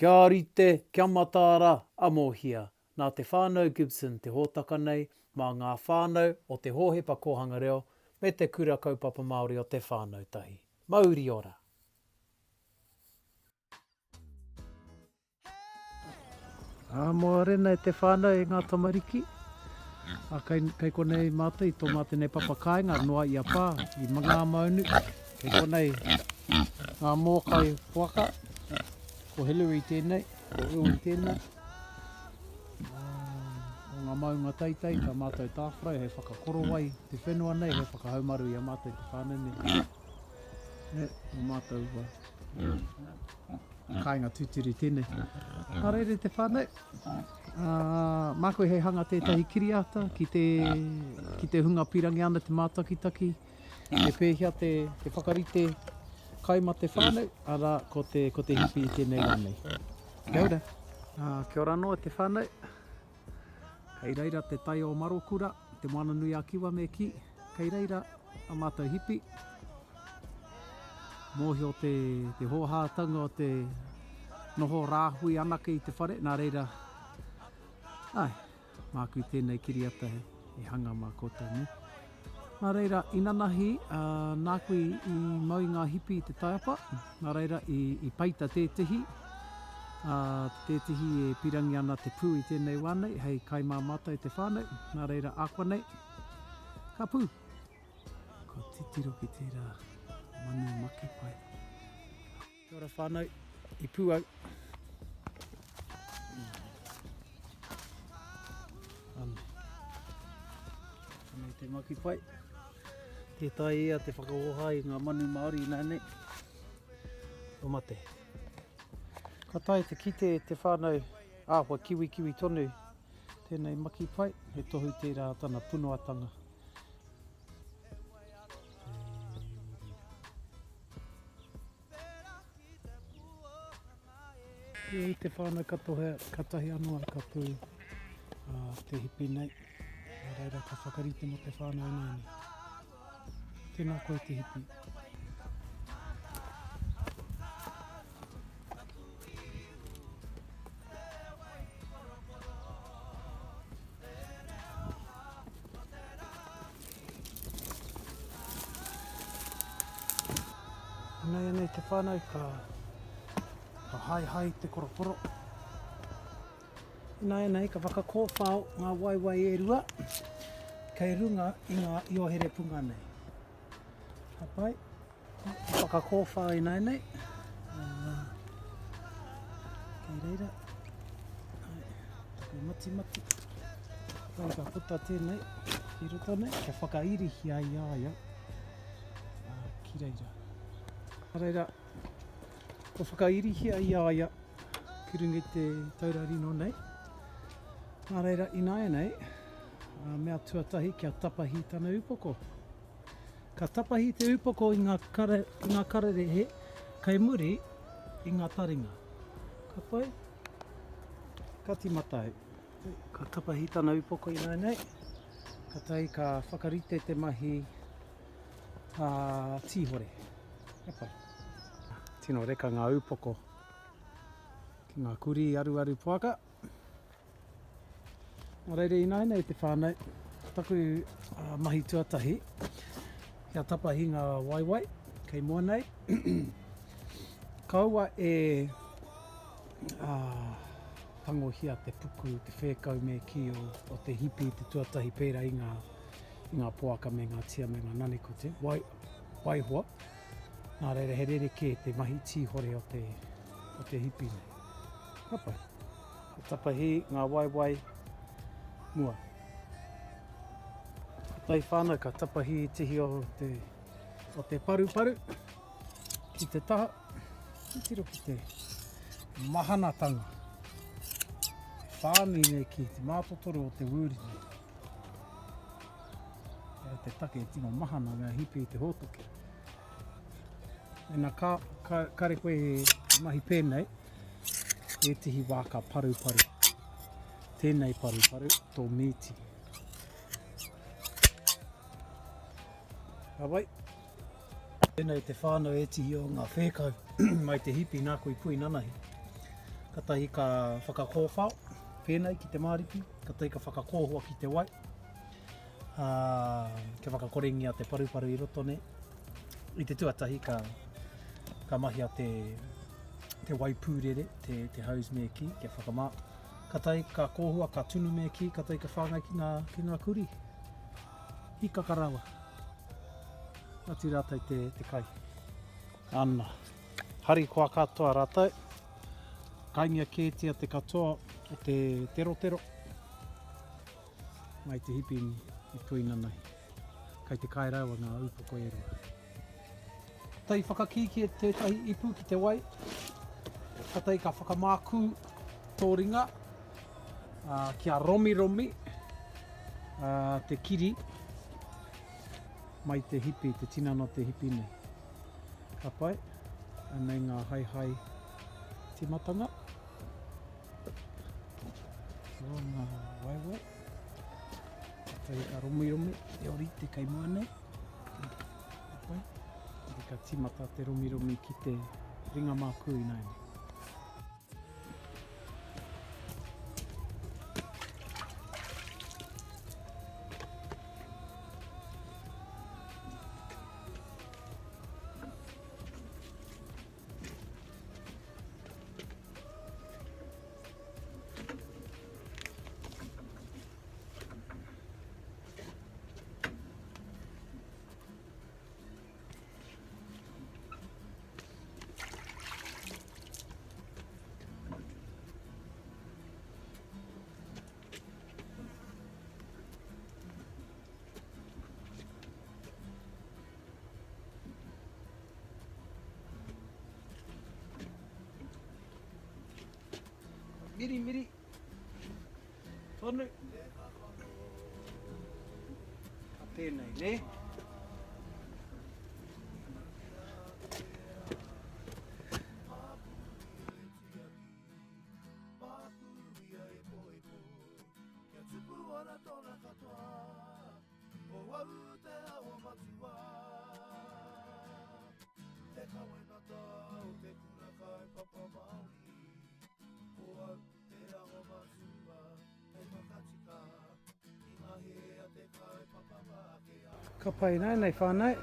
Kia rite, kia matāra, a mōhia. Nā te whānau Gibson te hōtaka nei, mā ngā whānau o Te Hōhepa Kōhanga Reo, me Te Kura Kaupapa Māori o Te Whānau Tahi. Mauri ora. Mua rena e te whānau e ngā tamariki. Kei konei mātou i tō mātou nei papakainga, noa i a pā, i Mangāmāunu. Kei konei ngā mōkai puaka, ko Hillary tēnei, ko Ui tēnei. O ngā maunga teitei, ka mātou tāwhrai, hei whakakorowai te whenua nei, hei whakahaumaru i a mātou te whānau nei. O mātou kāinga tūturi tēnei. Nā reire te whānau. Mā koe hei hanga tētahi kiriata ki te hunga pirangi ana te mātakitaki, te pēhia te whakarite kaima te whānau, ara ko te hipi i tēnei ranei. Kia ora. Kia ora noa te whānau. Kei reira te taiao marokura, te moana nui a kiwa me ki. Kei reira a mātou hipi. Mōhi o te hōhātanga o te noho rāhui anake i te whare, nā reira. Māku tēnei kiriata he hanga mā koutou ne. Nā reira, inanahi, nā koe i mau ngā hipi i te taiapa. Nā reira, i paita tētihi. Tētihi e pirangi ana te pū i tēnei wānei, hei kai mā mātou i te whānau. Nā reira, ākua nei. Ka pū. Ko titiro ki tērā manu make pai. Kia ora whānau, i pū au. Anei te maki pai. Tētai ia te whakaoha i ngā manu Māori nānei. O mate. Ka tai te kite te whānau āhua kiwi tonu. Tēnei maki pai. He tohu tērā tana punoatanga. I te whānau katahi anua ka pū te hipi nei. Reira ka whakarite mo te whānau nei. Tēnā koe te hipi. Nei te whānau ka hai te koroporo. Nei ka whakakōwhao ngā waiwai e rua. Kei runga i ngā iohere punga nei. Hapai, whakakōwhao i nei. Kei reira. Tako mati. Kai ka puta tēnei, i roto nei. Ka whakairihi ai aia. Ki reira. Reira, ko whakairihi ai aia. Ki rungi te taurarino nei. Nā reira, i nei. Mea tuatahi kia tapahi tana upoko. Ka tapahi te upoko i ngā kararehe, kei muri i ngā taringa. Ka pai, ka timatai. Ka tapahi tana upoko i nei. Ka tai ka whakarite te mahi tihore. Ka pai. Tino reka ngā upoko ki ngā kuri aru puaka. Nā reire i nei te whānau, taku mahi tuatahi, kia tapahi ngā waiwai, kei mua nei. Kaua e pangohia te puku, te whēkau me ki o te hipi, te tuatahi pērā i ngā poaka me ngā tia me ngā nanikote, waihoa. Nā reire he rereke te mahi tihore o te hipi nei. Kapai, ka tapahi ngā waiwai, mua. Tai whānau ka tapahi tihi o te paru. Ki te taha, tiro ki te mahanatanga. Whānui nei ki te mātotoro o te wūri nei. Te take e tino mahana mea hipi i te hōtoke. Nā kare koe mahi pēnei, e tihi wāka paru. Tēnei paru, tō mīti. Awai. Tēnei te whānau e tihi o ngā whēkau mai te hipi nā koe pui nanahi. ka tahi ka whakakōwhao, pēnei ki te mariki, ka tahi ka whakakōhua ki te wai. Ke whakakorengia te paruparu I roto ne. I te tuatahi ka mahi a te wai pūrere, te hose me ki, ke whakamā. Ka tahi ka kōhua, ka tunu me ki, ka tahi ka whāngai ki ngā kuri. Hika ka rawa. Atu rātai te kai. Anna. Hari koa katoa rātai. Kaingia kētia te katoa o te tero. Mai te hipini I tuina nei. Kai te kai rawa ngā upoko e roa. Tai whakakiki e tētahi ipu ki te wai. Ka tai ka whakamāku tōringa. Kia romi. Te kiri. Mai te hipi, te tinana te hipi nei. Ka pai. Anei ngā hai timatanga. So ngā waiwai. Ka tai ka romi. E ori te kaimua nei. Ka pai. Ka timata te romi ki te ringa mākui nei. Miri. Tonu. Ka tēnei, ne? Te Kura Kaupapa Māori. Ka pai nei whānau.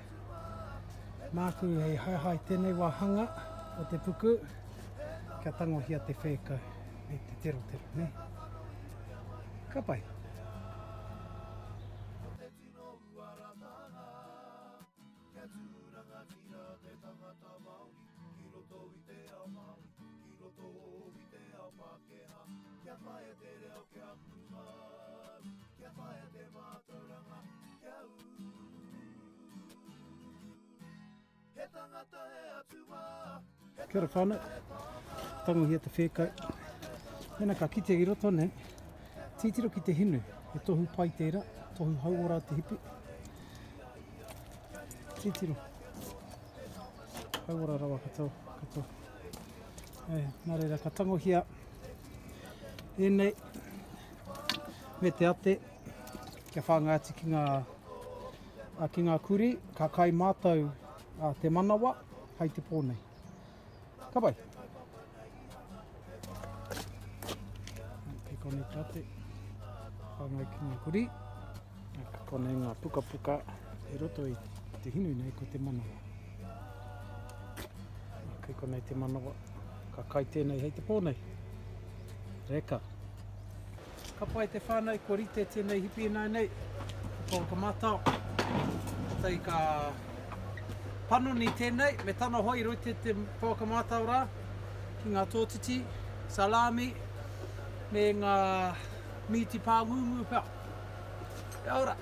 Māku hei hai tēnei wāhanga o te puku. Kia tangohia te whēkau me te tero, ne? Ka pai. Kia ora whānau, tangohia te whēkau. Mena ka kite I roto ne, titiro ki te hinu, e tohu pai tērā, tohu hauora te hipi. Titiro. Hauora rawa katoa. Nā reira ka tangohia ēnei me te ate, kia whāngāti ki ngā kuri, ka kai mātou te manawa, hei te pōnei. Ka pai. Ke kone te ate, whāngai ki ngā kuri, ka kone ngā puka e roto I te hinu nei ko te manawa. Ke kone te manawa, ka kai tēnei hei te pōnei. Reka. Ka pai te whānau, ko rite tēnei hipi nei, ko ka mātau. Tai ka panoni tēnei, me tana hoi roi te whakamātau rā, ki ngā tōtiti, salami, me ngā miti pāngungu pā. Kia ora.